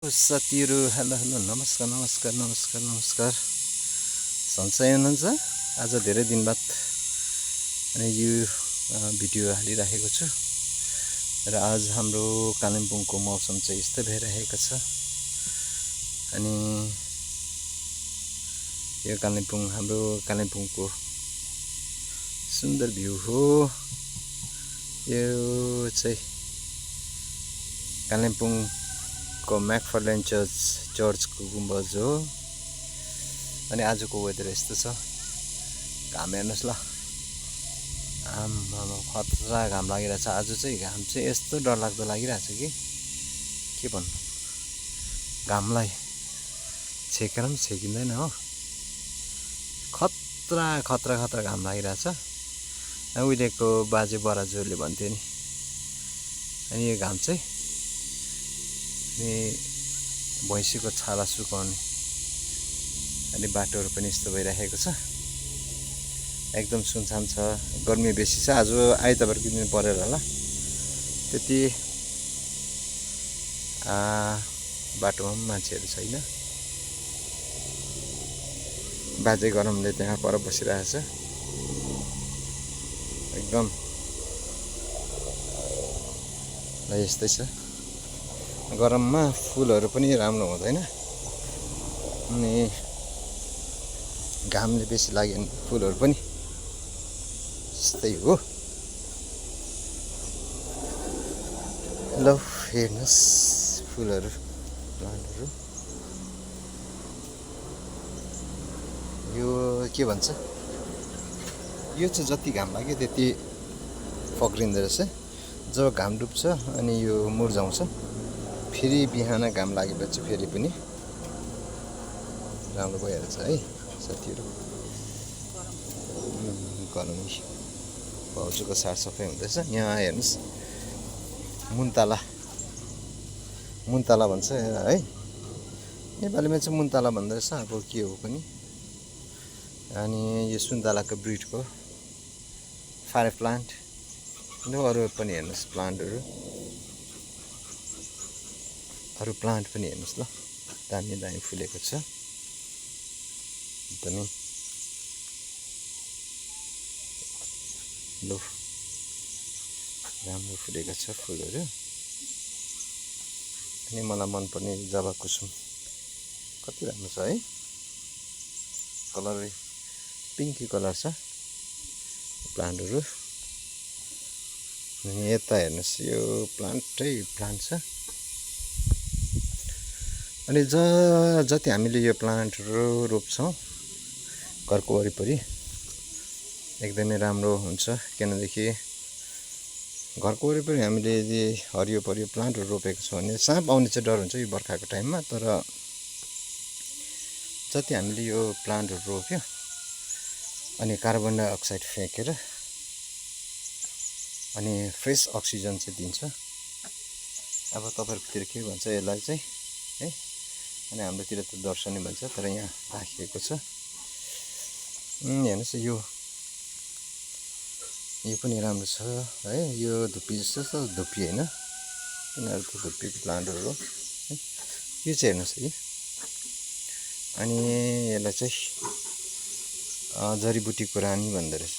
साथीहरू hello hello नमस्कार नमस्कार नमस्कार नमस्कार सन्चै हुनुहुन्छ आज धेरै दिन बाद अनि यो भिडियो हालिराखेको छु र आज हाम्रो कालिम्पोङको मौसम चाहिँ यस्तै भइरहेको छ अनि यो हाम्रो कालिम्पोङको सुन्दर भ्यू हो यो चाहिँ कालिम्पोङ को मैकफार्लेन चर्चको गुम्बज हो अनि आजको वेदर यस्तो छ घाम हेर्नुस् ल आम्मामा खतरा घाम लागिरहेछ आज चाहिँ घाम चाहिँ यस्तो डरलाग्दो लागिरहेछ कि के भन्नु घामलाई छेकेर पनि छेकिँदैन हो खतरा खतरा खतरा घाम लागिरहेछ उहिलेको बाजे बराजुहरूले भन्थे नि अनि यो घाम चाहिँ अनि भैँसीको छाला सुकाउने अनि बाटोहरू पनि यस्तो भइरहेको छ एकदम सुनसान छ गर्मी बेसी छ आज आइतबारको दिन परेर होला त्यति बाटोमा पनि मान्छेहरू छैन बाजे गरमले त्यहाँ पर बसिरहेछ एकदम ल यस्तै छ गरममा फुलहरू पनि राम्रो हुँदैन अनि घामले बेसी लाग्यो भने फुलहरू पनि यस्तै हो ल हेर्नुहोस् फुलहरू प्लान्टहरू यो के भन्छ यो चाहिँ जति घाम लाग्यो त्यति फक्रिँदो रहेछ जब घाम डुब्छ अनि यो मुर्झाउँछ फेरि बिहान घाम लागेपछि फेरि पनि राम्रो भइहाल्छ है साथीहरू गरम भाउजूको साफसफाइ हुँदैछ यहाँ हेर्नुहोस् मुन्ताला भन्छ है नेपालीमा चाहिँ मुन्ताला भन्दो रहेछ अब के हो पनि अनि यो सुन्तलाको ब्रिडको फायर प्लान्ट अरू पनि हेर्नुहोस् प्लान्टहरू अरू प्लान्ट पनि हेर्नुहोस् ल दामी दामी फुलेको छ एकदमै लो राम्रो फुलेको छ फुलहरू अनि मलाई मनपर्ने जबा कुसुम कति राम्रो छ है कलर पिङ्की कलर छ प्लान्टहरू अनि यता हेर्नुहोस् यो प्लान्ट छ अनि जति हामीले यो प्लान्टहरू रोप्छौँ घरको वरिपरि एकदमै राम्रो हुन्छ किनदेखि घरको वरिपरि हामीले यदि हरियो परियो प्लान्टहरू रोपेको छौँ भने साँप आउने चाहिँ डर हुन्छ यो बर्खाको टाइममा तर जति हामीले यो प्लान्टहरू रोप्यो अनि कार्बन डाइअक्साइड फ्याँकेर अनि फ्रेस अक्सिजन चाहिँ दिन्छ अब तपाईँहरूकोतिर के भन्छ यसलाई चाहिँ है अनि हाम्रोतिर त दर्शनी भन्छ तर यहाँ राखिएको छ हेर्नुहोस् यो पनि राम्रो छ है यो धुप्पी जस्तो छ धुप्पी होइन यिनीहरू त धुप्पी प्लान्टहरू हो है यो चाहिँ हेर्नुहोस् है अनि यसलाई चाहिँ जडीबुटीको रानी भन्दो रहेछ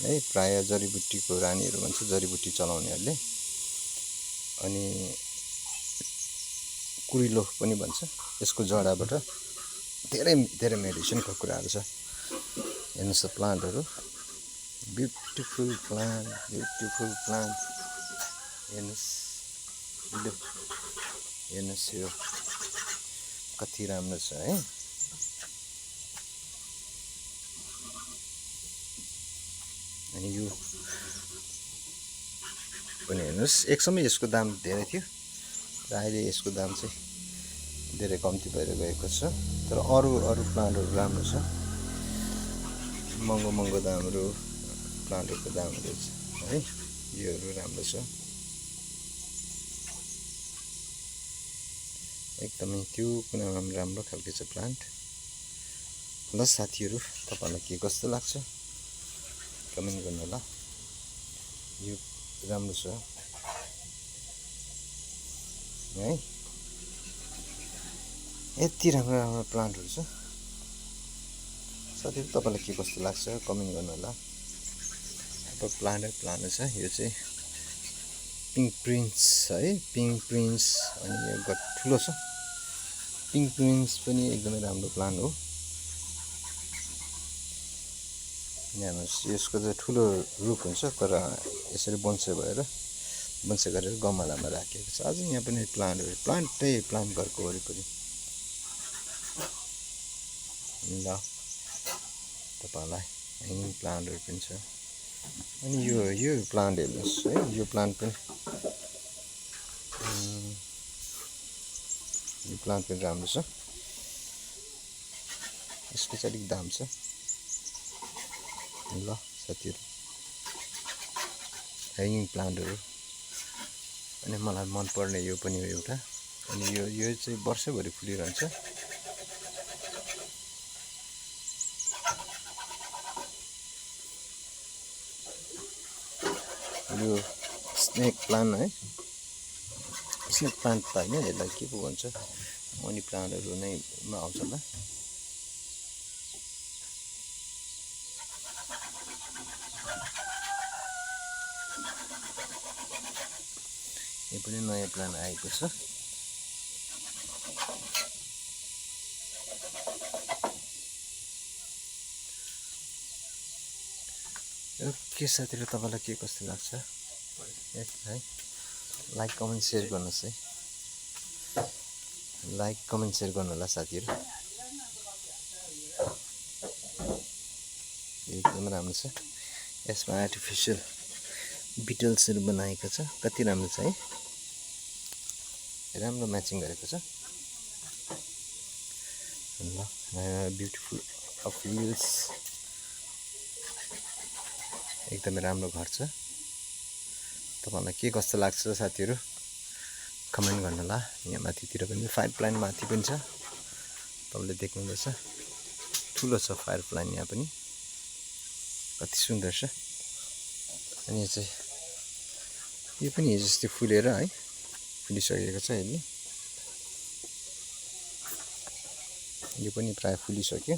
है प्रायः जडीबुटीको रानीहरू भन्छ जडीबुटी चलाउनेहरूले अनि कुरिलो पनि भन्छ यसको जडाबाट धेरै धेरै मेडिसिनको कुराहरू छ हेर्नुहोस् प्लान्टहरू ब्युटिफुल प्लान्ट हेर्नुहोस् यो कति राम्रो छ है अनि यो पनि हेर्नुहोस् एक समय यसको दाम धेरै थियो र अहिले यसको दाम चाहिँ धेरै कम्ती भएर गएको छ तर अरू प्लान्टहरू राम्रो छ महँगो दामहरू प्लान्टहरूको दामहरू छ है योहरू राम्रो छ एकदमै त्यो कुनामा राम्रो खालको छ प्लान्ट ल साथीहरू तपाईँलाई के कस्तो लाग्छ कमेन्ट गर्नु होला यो राम्रो छ है यति राम्रो राम्रो प्लान्टहरू छ साथीहरु तपाईलाई के कस्तो लाग्छ कमेन्ट गर्नु होला अब प्लान्ट छ यो चाहिँ पिङ्क प्रिन्स है पिङ्क प्रिन्स अनि यो ठुलो छ पिङ्क प्रिन्स पनि एकदमै राम्रो प्लान्ट हो यहाँ यसको चाहिँ ठुलो रुख हुन्छ तर यसरी बन्से गरेर गमलामा राखेको छ अझै यहाँ पनि प्लान्टै प्लान्ट घरको वरिपरि ल तपाईलाई ह्याङ्गिङ प्लान्टहरू पनि छ अनि यो प्लान्ट हेर्नुहोस् है यो प्लान्ट पनि राम्रो छ यसको चाहिँ अलिक दाम छ ल साथीहरु ह्याङ्गिङ प्लान्टहरू अनि मलाई मन पर्ने यो पनि हो एउटा अनि यो चाहिँ वर्षैभरि फुलिरहन्छ यो स्नेक प्लान्ट है स्नेक प्लान्ट त हैन यसलाई के पो भन्छ मनी प्लान्टहरू नै आउँछ होला यो पनि नयाँ प्लान आएको छ के साथीहरु तपाईलाई के कस्तो लाग्छ है लाइक कमेन्ट शेयर गर्नुस् है लाइक कमेन्ट शेयर गर्नु होला साथीहरु एकदम राम्रो छ यसमा आर्टिफिशियल बिटल्सहरु बनाएको छ कति राम्रो छ है राम्रो म्याचिङ गरेको छ ल ब्युटिफुल अफ हिल्स एकदमै राम्रो घर छ तपाईलाई के कस्तो लाग्छ साथीहरु कमेन्ट गर्नु होला यहाँ माथितिर पनि फायर प्लान्ट माथि पनि छ तपाईले देख्नुहुँदैछ ठुलो छ फायर प्लान्ट यहाँ पनि कति सुन्दर छ अनि चाहिँ यो पनि जस्तै फुलेर है फुलिसकेको छ यसले यो पनि प्राय फुलिसक्यो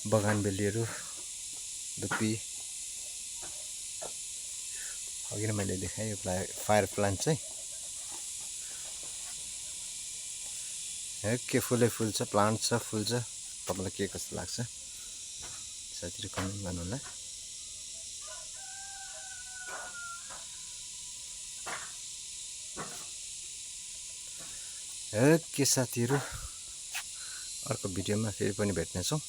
बगानबेलीहरू धुप्पी अघि नै मैले देखाएँ यो फायर प्लान्ट चाहिँ के फुलै फुल छ प्लान्ट छ फुल छ तपाईलाई के कस्तो लाग्छ साथीहरु कमेन्ट गर्नु होला के साथीहरु अर्को भिडियोमा फेरि पनि भेट्नेछौं